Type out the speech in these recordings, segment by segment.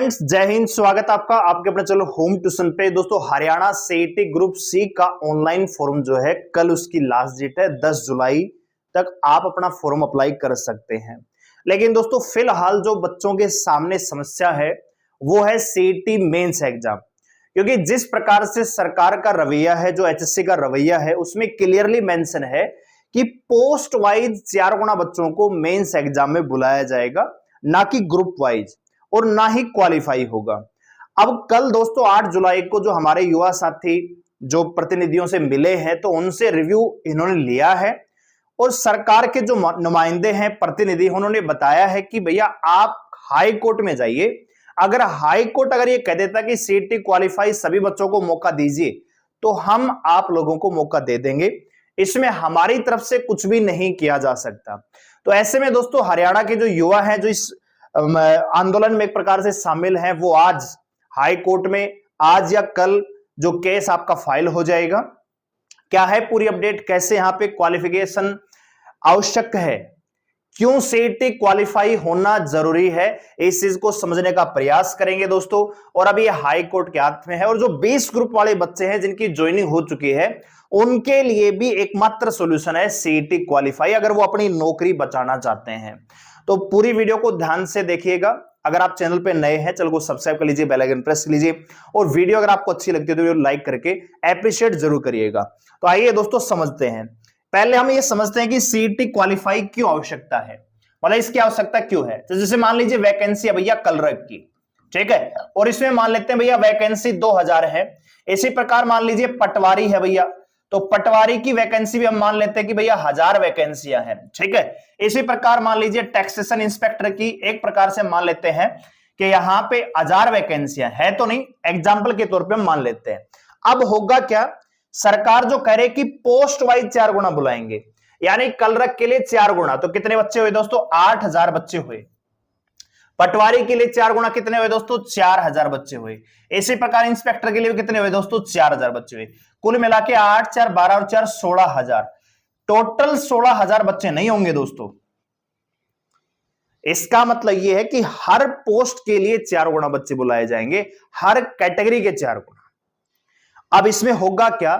Friends, जय हिंद। स्वागत आपका आपके अपने चलो होम ट्यूशन पे। दोस्तों, हरियाणा सीईटी ग्रुप सी का ऑनलाइन फॉर्म जो है कल उसकी लास्ट डेट है 10 जुलाई तक आप अपना फॉर्म अप्लाई कर सकते हैं। लेकिन दोस्तों, फिलहाल जो बच्चों के सामने समस्या है वो है सीईटी मेंस एग्जाम, क्योंकि जिस प्रकार से सरकार का रवैया है, जो एचएससी का रवैया है, उसमें क्लियरली मेंशन है कि पोस्ट वाइज 4 गुना बच्चों को मेंस एग्जाम में बुलाया जाएगा, ना कि ग्रुप वाइज, और ना ही क्वालिफाई होगा। अब कल दोस्तों 8 जुलाई को जो हमारे युवा साथी जो प्रतिनिधियों से मिले हैं, तो उनसे रिव्यू इन्होंने लिया है और सरकार के जो नुमाइंदे हैं, प्रतिनिधि, उन्होंने बताया है कि भैया आप हाई कोर्ट में जाइए। अगर हाई कोर्ट अगर ये कह देता कि सीईटी क्वालिफाई सभी बच्चों को मौका दीजिए, तो हम आप लोगों को मौका दे देंगे। इसमें हमारी तरफ से कुछ भी नहीं किया जा सकता। तो ऐसे में दोस्तों, हरियाणा के जो युवा हैं जो इस आंदोलन में एक प्रकार से शामिल हैं, वो आज हाई कोर्ट में आज या कल जो केस आपका फाइल हो जाएगा। क्या है पूरी अपडेट, कैसे यहां पे क्वालिफिकेशन आवश्यक है, क्यों सीईटी क्वालिफाई होना जरूरी है, इस चीज को समझने का प्रयास करेंगे दोस्तों। और अभी ये हाई कोर्ट के हाथ में है, और जो 20 ग्रुप वाले बच्चे हैं जिनकी ज्वाइनिंग हो चुकी है, उनके लिए भी एकमात्र सॉल्यूशन है सीईटी क्वालिफाई, अगर वो अपनी नौकरी बचाना चाहते हैं। तो पूरी वीडियो को ध्यान से देखिएगा। अगर आप चैनल पे नए हैं, चैनल को सब्सक्राइब कर लीजिए, बेल आइकन प्रेस कीजिए, और वीडियो अगर आपको अच्छी लगती है तो वीडियो लाइक करके एप्रिशिएट जरूर करिएगा। तो आइए दोस्तों समझते हैं। पहले हम ये समझते हैं कि सीईटी क्वालिफाई क्यों आवश्यकता है, मतलब इसकी आवश्यकता क्यों है। तो जैसे मान लीजिए वैकेंसी है भैया कलरक की, ठीक है, और इसमें मान लेते हैं भैया वैकेंसी 2000 है। इसी प्रकार मान लीजिए पटवारी है भैया, तो पटवारी की वैकेंसी भी हम मान लेते हैं कि भैया 1000 वैकेंसियां हैं, ठीक है। इसी प्रकार मान लीजिए टैक्सेशन इंस्पेक्टर की एक प्रकार से मान लेते हैं कि यहां पे 1000 वैकेंसियां है, तो नहीं, एग्जाम्पल के तौर पे हम मान लेते हैं। अब होगा क्या, सरकार जो कह रहे कि पोस्ट वाइज 4 गुना बुलाएंगे, यानी कलरक के लिए 4 गुना, तो कितने बच्चे हुए दोस्तों, 8000 बच्चे हुए। पटवारी के लिए 4 गुना कितने हुए दोस्तों, 4000 बच्चे हुए। इसी प्रकार इंस्पेक्टर के लिए कितने हुए दोस्तों, 4000 बच्चे हुए। कुल मिला के 8 4 12 और 4 16,000, टोटल 16,000 बच्चे नहीं होंगे दोस्तों। इसका मतलब यह है कि हर पोस्ट के लिए 4 गुना बच्चे बुलाए जाएंगे, हर कैटेगरी के 4 गुना। अब इसमें होगा क्या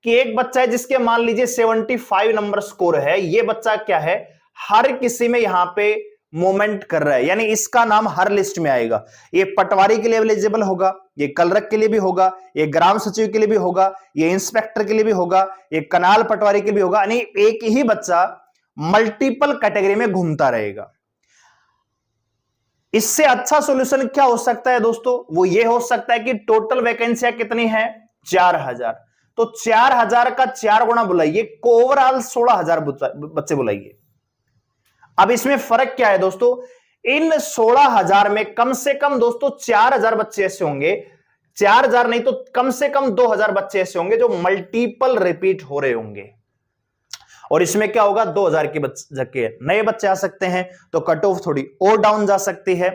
कि एक बच्चा है जिसके मान लीजिए 75 नंबर स्कोर है, यह बच्चा क्या है, हर किसी में यहां पे मूवमेंट कर रहा है, यानी इसका नाम हर लिस्ट में आएगा। ये पटवारी के लिए एलिजिबल होगा, ये कलरक के लिए भी होगा, ये ग्राम सचिव के लिए भी होगा, ये इंस्पेक्टर के लिए भी होगा, ये कनाल पटवारी के लिए भी होगा। यानी एक ही बच्चा मल्टीपल कैटेगरी में घूमता रहेगा। इससे अच्छा सॉल्यूशन क्या हो सकता है दोस्तों, वो ये हो सकता है कि टोटल वैकेंसियां कितनी है, 4000, तो 4000 का 4 गुना बुलाइए, ओवरऑल 16,000 बच्चे बुलाइए। अब इसमें फर्क क्या है दोस्तों, इन 16,000 में कम से कम दोस्तों 4000 बच्चे ऐसे होंगे, 4000 नहीं तो कम से कम 2000 बच्चे ऐसे होंगे जो मल्टीपल रिपीट हो रहे होंगे। और इसमें क्या होगा, 2000 के बच्चे नए बच्चे आ सकते हैं, तो कट ऑफ थोड़ी और डाउन जा सकती है।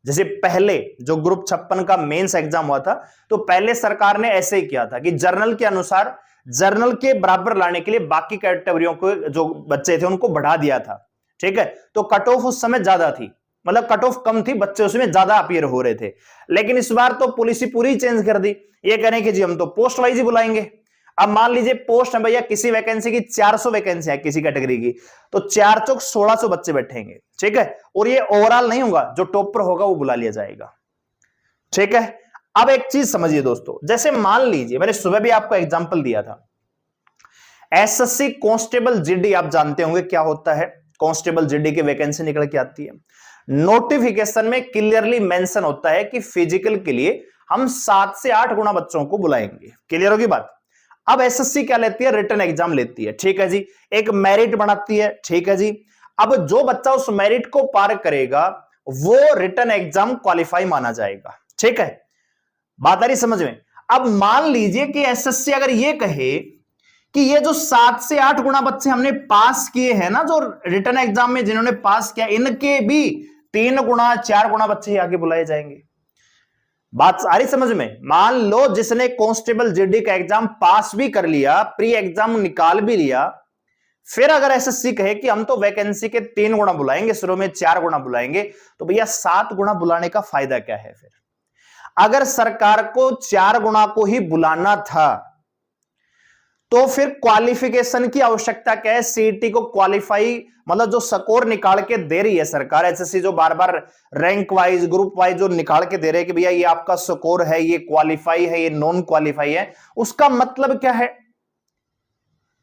जैसे पहले जो ग्रुप 56 का मेंस एग्जाम हुआ था, तो पहले सरकार ने ऐसे ही किया था कि जर्नल के अनुसार, जर्नल के बराबर लाने के लिए बाकी कैटेगरियों को जो बच्चे थे उनको बढ़ा दिया था, ठीक है। तो कट ऑफ उस समय ज्यादा थी, मतलब कट ऑफ कम थी, बच्चे उसमें ज्यादा अपीयर हो रहे थे। लेकिन इस बार तो पॉलिसी पूरी चेंज कर दी, ये कह रहे हैं कि जी हम तो पोस्ट वाइज ही बुलाएंगे। अब मान लीजिए पोस्ट है भैया, किसी वैकेंसी की 400 वैकेंसी है किसी कैटेगरी की, तो 4 चौक 1600 बच्चे बैठेंगे, ठीक है। और ये ओवरऑल नहीं होगा, जो टॉपर होगा वो बुला लिया जाएगा, ठीक है। अब एक चीज समझिए दोस्तों, जैसे मान लीजिए मैंने सुबह भी आपको एग्जाम्पल दिया था, एसएससी कांस्टेबल जीडी, आप जानते होंगे क्या होता है। कांस्टेबल जीडी की वैकेंसी निकल के आती है, नोटिफिकेशन में क्लियरली मेंशन होता है कि फिजिकल के लिए हम 7 से 8 गुना बच्चों को बुलाएंगे। क्लियर होगी बात। अब एसएससी क्या लेती है, रिटन एग्जाम लेती है, ठीक है जी, एक मेरिट बनाती है, ठीक है जी। अब जो बच्चा उस मेरिट को पार करेगा वो रिटन एग्जाम क्वालिफाई माना जाएगा, ठीक है। बात आ रही समझ में। अब मान लीजिए कि एसएससी अगर ये कहे कि ये जो 7 से 8 गुना बच्चे हमने पास किए हैं ना, जो रिटन एग्जाम में जिन्होंने पास किया, इनके भी 3 गुना 4 गुना बच्चे ही आगे बुलाए जाएंगे। बात आ रही समझ में। मान लो जिसने कांस्टेबल जीडी का एग्जाम पास भी कर लिया, प्री एग्जाम निकाल भी लिया, फिर अगर एसएससी कहे कि हम तो वैकेंसी के 3 गुना बुलाएंगे, शुरू में 4 गुना बुलाएंगे, तो भैया 7 गुना बुलाने का फायदा क्या है? फिर अगर सरकार को 4 गुना को ही बुलाना था तो फिर क्वालिफिकेशन की आवश्यकता क्या है? सीईटी को क्वालिफाई, मतलब जो स्कोर निकाल के दे रही है सरकार, एसएससी जो बार बार रैंक वाइज, ग्रुप वाइज जो निकाल के दे रहे हैं कि भैया ये आपका स्कोर है, ये क्वालिफाई है, ये नॉन क्वालिफाई है, उसका मतलब क्या है?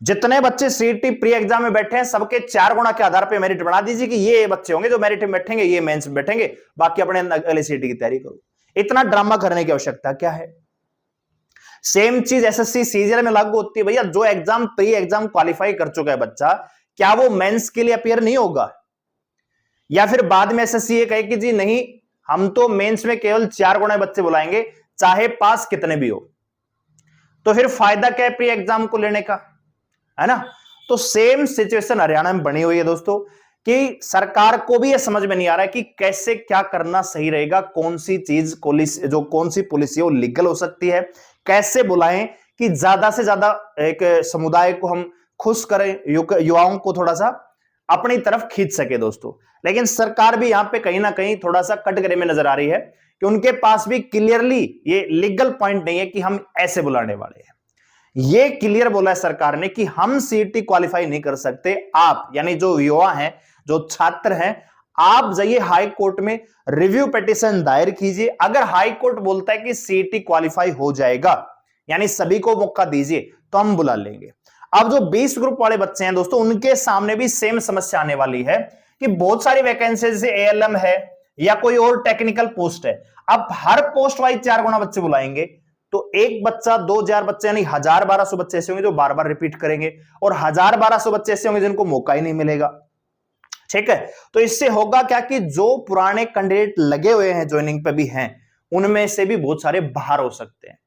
जितने बच्चे सीईटी प्री एग्जाम में बैठे हैं सबके 4 गुना के आधार पर मेरिट बना दीजिए कि ये बच्चे होंगे जो मेरिट में बैठेंगे, ये मेंस में बैठेंगे, बाकी अपने अगले सीईटी की तैयारी करो। इतना ड्रामा करने की आवश्यकता क्या है? सेम चीज एसएससी सीजीएल में लागू होती है। भैया जो एग्जाम प्री एग्जाम क्वालिफाई कर चुका है बच्चा, क्या वो मेंस के लिए अपीयर नहीं होगा? या फिर बाद में एसएससी ये कहे कि जी नहीं, हम तो मेंस में केवल 4 गुना बच्चे बुलाएंगे, चाहे पास कितने भी हो, तो फिर फायदा क्या है प्री एग्जाम को लेने का, है ना? तो सेम सिचुएशन हरियाणा में बनी हुई है दोस्तों, कि सरकार को भी यह समझ में नहीं आ रहा है कि कैसे क्या करना सही रहेगा, कौन सी चीज जो कौन सी पॉलिसी है वो लीगल हो सकती है, कैसे बुलाएं कि ज्यादा से ज्यादा एक समुदाय को हम खुश करें, युवाओं को थोड़ा सा अपनी तरफ खींच सके दोस्तों। लेकिन सरकार भी यहां पे कहीं ना कहीं थोड़ा सा कटघरे में नजर आ रही है कि उनके पास भी क्लियरली ये लीगल पॉइंट नहीं है कि हम ऐसे बुलाने वाले हैं। ये क्लियर बोला है सरकार ने कि हम सीईटी क्वालिफाई नहीं कर सकते, आप यानी जो युवा हैं, जो छात्र हैं, आप जाइए हाई कोर्ट में रिव्यू पिटीशन दायर कीजिए। अगर हाई कोर्ट बोलता है कि सीईटी क्वालिफाई हो जाएगा, यानी सभी को मौका दीजिए, तो हम बुला लेंगे। अब जो 20 ग्रुप वाले बच्चे हैं दोस्तों, उनके सामने भी सेम समस्या आने वाली है कि बहुत सारी वैकेंसी जैसे एएलएम है या कोई और टेक्निकल पोस्ट है, अब हर पोस्ट वाइज 4 गुना बच्चे बुलाएंगे, तो एक बच्चा 2000 बच्चे यानी 1000-1200 बच्चे ऐसे होंगे जो बार बार रिपीट करेंगे, और 1000-1200 बच्चे ऐसे होंगे जिनको मौका ही नहीं मिलेगा। ठीक है, तो इससे होगा क्या कि जो पुराने कैंडिडेट लगे हुए हैं, ज्वाइनिंग पे भी हैं, उनमें से भी बहुत सारे बाहर हो सकते हैं,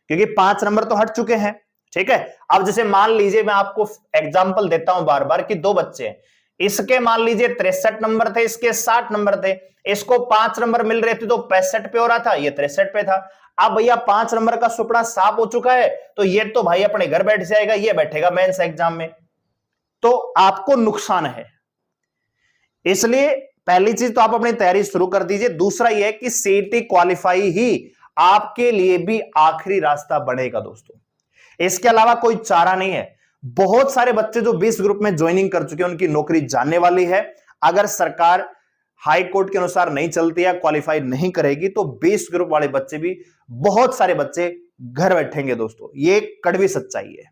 क्योंकि 5 नंबर तो हट चुके हैं। ठीक है, अब जैसे मान लीजिए, मैं आपको एग्जांपल देता हूं बार बार कि 2 बच्चे हैं, इसके मान लीजिए 63 नंबर थे, इसके 60 नंबर थे, इसको 5 नंबर मिल रहे थे तो 65 पे हो रहा था, ये 63 पे था। अब भैया 5 नंबर का सुपड़ा साफ हो चुका है, तो ये तो भाई अपने घर बैठ जाएगा, ये बैठेगा मेंस एग्जाम में, तो आपको नुकसान है। इसलिए पहली चीज तो आप अपनी तैयारी शुरू कर दीजिए। दूसरा यह है कि सीईटी क्वालिफाई ही आपके लिए भी आखिरी रास्ता बनेगा दोस्तों, इसके अलावा कोई चारा नहीं है। बहुत सारे बच्चे जो 20 ग्रुप में ज्वाइनिंग कर चुके हैं, उनकी नौकरी जाने वाली है। अगर सरकार हाई कोर्ट के अनुसार नहीं चलती है, क्वालिफाई नहीं करेगी, तो 20 ग्रुप वाले बच्चे भी, बहुत सारे बच्चे घर बैठेंगे दोस्तों, ये कड़वी सच्चाई है।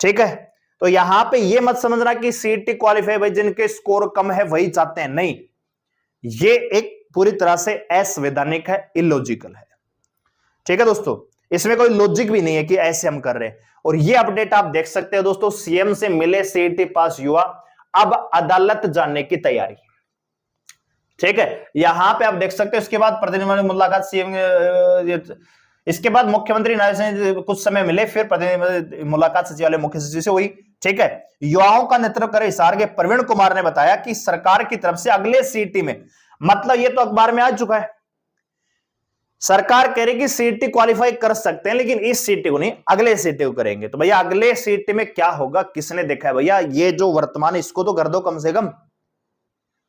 ठीक है, तो यहां पे ये मत समझना कि सीईटी क्वालिफाई भाई जिनके स्कोर कम है वही चाहते हैं, नहीं, ये एक पूरी तरह से असंवैधानिक है, इलॉजिकल है। ठीक है दोस्तों, इसमें कोई लॉजिक भी नहीं है कि ऐसे हम कर रहे हैं। और ये अपडेट आप देख सकते हो दोस्तों, सीएम से मिले सीईटी पास युवा, अब अदालत जाने की तैयारी। ठीक है, यहां पे आप देख सकते हो। इसके बाद प्रतिनिधि मुलाकात सीएम, इसके बाद मुख्यमंत्री से कुछ समय मिले, फिर प्रतिनिधि मुलाकात सचिवालय मुख्य सचिव से हुई। ठीक है, युवाओं का नेतृत्व करे हिसार के प्रवीण कुमार ने बताया कि सरकार की तरफ से अगले सीईटी में, मतलब ये तो अखबार में आ चुका है, सरकार कह रही कि सीईटी क्वालिफाई कर सकते हैं, लेकिन इस सीईटी को नहीं, अगले सीईटी को करेंगे। तो भैया अगले सीईटी में क्या होगा, किसने देखा है? भैया ये जो वर्तमान, इसको तो कर दो कम से कम।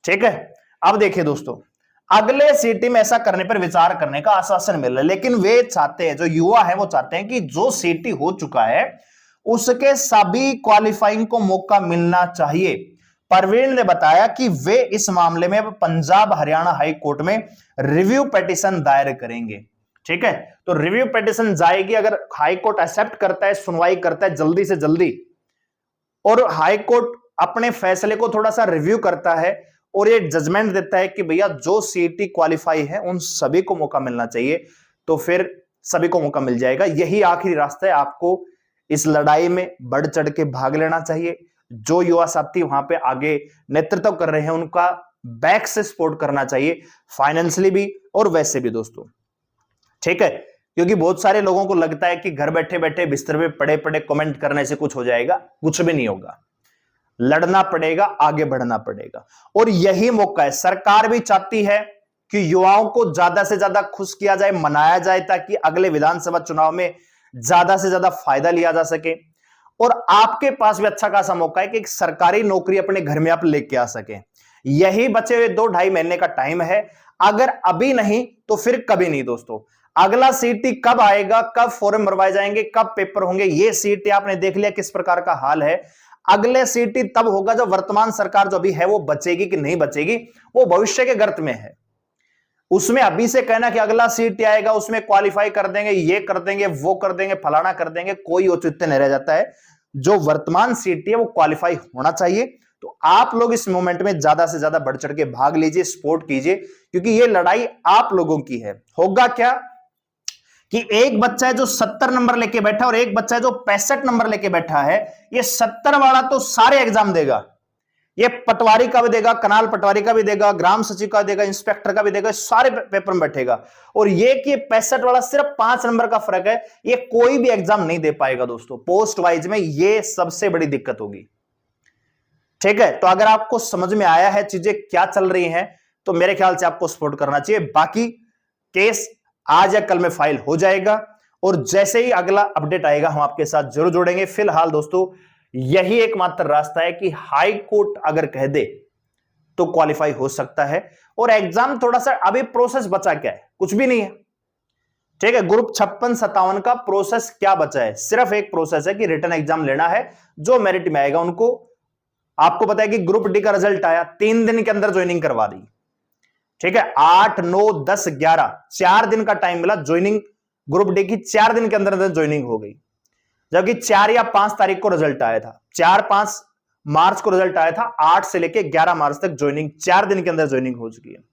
ठीक है, अब देखिए दोस्तों, अगले सीईटी में ऐसा करने पर विचार करने का आश्वासन मिल रहा है, लेकिन वे चाहते हैं, जो युवा है वो चाहते हैं कि जो सीईटी हो चुका है उसके सभी क्वालिफाइंग को मौका मिलना चाहिए। परवीन ने बताया कि वे इस मामले में पंजाब हरियाणा हाई कोर्ट में रिव्यू पिटीशन दायर करेंगे। ठीक है, तो रिव्यू पिटीशन जाएगी, अगर हाई कोर्ट एक्सेप्ट करता है, सुनवाई करता है जल्दी से जल्दी, और हाई कोर्ट अपने फैसले को थोड़ा सा रिव्यू करता है और ये जजमेंट देता है कि भैया जो सीईटी क्वालिफाई है उन सभी को मौका मिलना चाहिए, तो फिर सभी को मौका मिल जाएगा। यही आखिरी रास्ता है, आपको इस लड़ाई में बढ़ चढ़ के भाग लेना चाहिए। जो युवा साथी वहां पे आगे नेतृत्व कर रहे हैं उनका बैक से सपोर्ट करना चाहिए, फाइनेंशियली भी और वैसे भी दोस्तों। ठीक है, क्योंकि बहुत सारे लोगों को लगता है कि घर बैठे बैठे बिस्तर पे पड़े पड़े कमेंट करने से कुछ हो जाएगा, कुछ भी नहीं होगा। लड़ना पड़ेगा, आगे बढ़ना पड़ेगा, और यही मौका है। सरकार भी चाहती है कि युवाओं को ज्यादा से ज्यादा खुश किया जाए, मनाया जाए, ताकि अगले विधानसभा चुनाव में ज्यादा से ज्यादा फायदा लिया जा सके। और आपके पास भी अच्छा खासा मौका है कि एक सरकारी नौकरी अपने घर में आप लेके आ सके। यही बचे हुए 2-2.5 महीने का टाइम है। अगर अभी नहीं तो फिर कभी नहीं दोस्तों। अगला सीटी कब आएगा, कब फॉर्म भरवाए जाएंगे, कब पेपर होंगे, ये सीटी आपने देख लिया किस प्रकार का हाल है। अगले सीटी तब होगा जब वर्तमान सरकार जो अभी है वो बचेगी कि नहीं बचेगी, वो भविष्य के गर्त में है। उसमें अभी से कहना कि अगला सीट आएगा उसमें क्वालिफाई कर देंगे, ये कर देंगे, वो कर देंगे, फलाना कर देंगे, कोई औचित्य नहीं रह जाता है। जो वर्तमान सीट है वो क्वालिफाई होना चाहिए। तो आप लोग इस मोमेंट में ज्यादा से ज्यादा बढ़ चढ़ के भाग लीजिए, सपोर्ट कीजिए, क्योंकि ये लड़ाई आप लोगों की है। होगा क्या कि एक बच्चा है जो 70 नंबर लेके बैठा और एक बच्चा है जो 65 नंबर लेके बैठा है। ये 70 वाला तो सारे एग्जाम देगा, ये पटवारी का भी देगा, कनाल पटवारी का भी देगा, ग्राम सचिव का देगा, इंस्पेक्टर का भी देगा, सारे पेपर में बैठेगा। और ये कि 65 वाला सिर्फ 5 नंबर का फर्क है, ये कोई भी एग्जाम नहीं दे पाएगा दोस्तों। पोस्ट वाइज में ये सबसे बड़ी दिक्कत होगी। ठीक है, तो अगर आपको समझ में आया है चीजें क्या चल रही हैं, तो मेरे ख्याल से आपको सपोर्ट करना चाहिए। बाकी केस आज या कल में फाइल हो जाएगा और जैसे ही अगला अपडेट आएगा हम आपके साथ जरूर जोड़ेंगे। फिलहाल दोस्तों यही एकमात्र रास्ता है कि हाई कोर्ट अगर कह दे तो क्वालिफाई हो सकता है। और एग्जाम थोड़ा सा अभी प्रोसेस बचा क्या है, कुछ भी नहीं है। ठीक है, ग्रुप 56-57 का प्रोसेस क्या बचा है, सिर्फ एक प्रोसेस है कि रिटन एग्जाम लेना है। जो मेरिट में आएगा उनको, आपको पता है कि ग्रुप डी का रिजल्ट आया, 3 दिन के अंदर ज्वाइनिंग करवा दी। ठीक है, 8, 9, 10, 11 4 दिन का टाइम मिला ज्वाइनिंग। ग्रुप डी की 4 दिन के अंदर ज्वाइनिंग हो गई, जबकि 4 या 5 तारीख को रिजल्ट आया था। 4-5 मार्च को रिजल्ट आया था, 8 से लेके 11 मार्च तक ज्वाइनिंग, 4 दिन के अंदर ज्वाइनिंग हो चुकी है।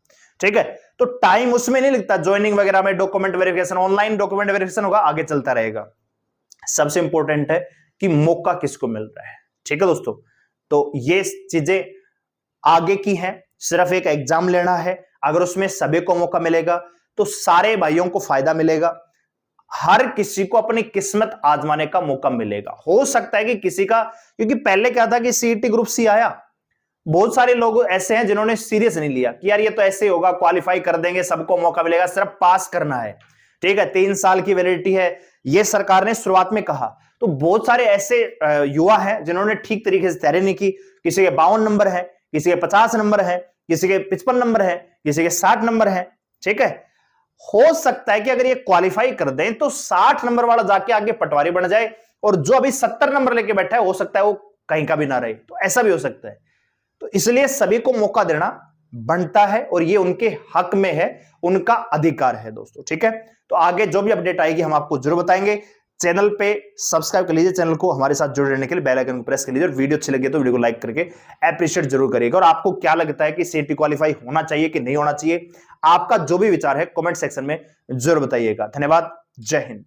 ठीक है, तो टाइम उसमें नहीं लगता, ज्वाइनिंग वगैरह में document verification, online document verification होगा, आगे चलता रहेगा। सबसे इंपॉर्टेंट है कि मौका किसको मिल रहा है। ठीक है दोस्तों, तो ये चीजें आगे की हैं, सिर्फ एक एग्जाम लेना है। अगर उसमें सभी को मौका मिलेगा तो सारे भाइयों को फायदा मिलेगा, हर किसी को अपनी किस्मत आजमाने का मौका मिलेगा। हो सकता है कि किसी का, क्योंकि पहले क्या था कि सीईटी ग्रुप सी आया, बहुत सारे लोग ऐसे हैं जिन्होंने सीरियस नहीं लिया कि यार ये तो ऐसे होगा, क्वालिफाई कर देंगे, सबको मौका मिलेगा, सिर्फ पास करना है। ठीक है, 3 साल की वैलिडिटी है, ये सरकार ने शुरुआत में कहा। तो बहुत सारे ऐसे युवा हैं जिन्होंने ठीक तरीके से तैयारी नहीं की। किसी के 52 नंबर है, किसी के 50 नंबर है, किसी के 55 नंबर है, किसी के 60 नंबर है। ठीक है, हो सकता है कि अगर ये क्वालिफाई कर दें तो 60 नंबर वाला जाके आगे पटवारी बन जाए, और जो अभी 70 नंबर लेके बैठा है हो सकता है वो कहीं का भी ना रहे। तो ऐसा भी हो सकता है। तो इसलिए सभी को मौका देना बनता है और ये उनके हक में है, उनका अधिकार है दोस्तों। ठीक है, तो आगे जो भी अपडेट आएगी हम आपको जरूर बताएंगे। चैनल पे सब्सक्राइब कर लीजिए, चैनल को हमारे साथ जुड़े रहने के लिए बेल आइकन को प्रेस कर लीजिए, और वीडियो अच्छी लगे तो वीडियो को लाइक करके एप्रिशिएट जरूर करिएगा। और आपको क्या लगता है कि सीईटी क्वालिफाई होना चाहिए कि नहीं होना चाहिए, आपका जो भी विचार है कमेंट सेक्शन में जरूर बताइएगा। धन्यवाद, जय हिंद।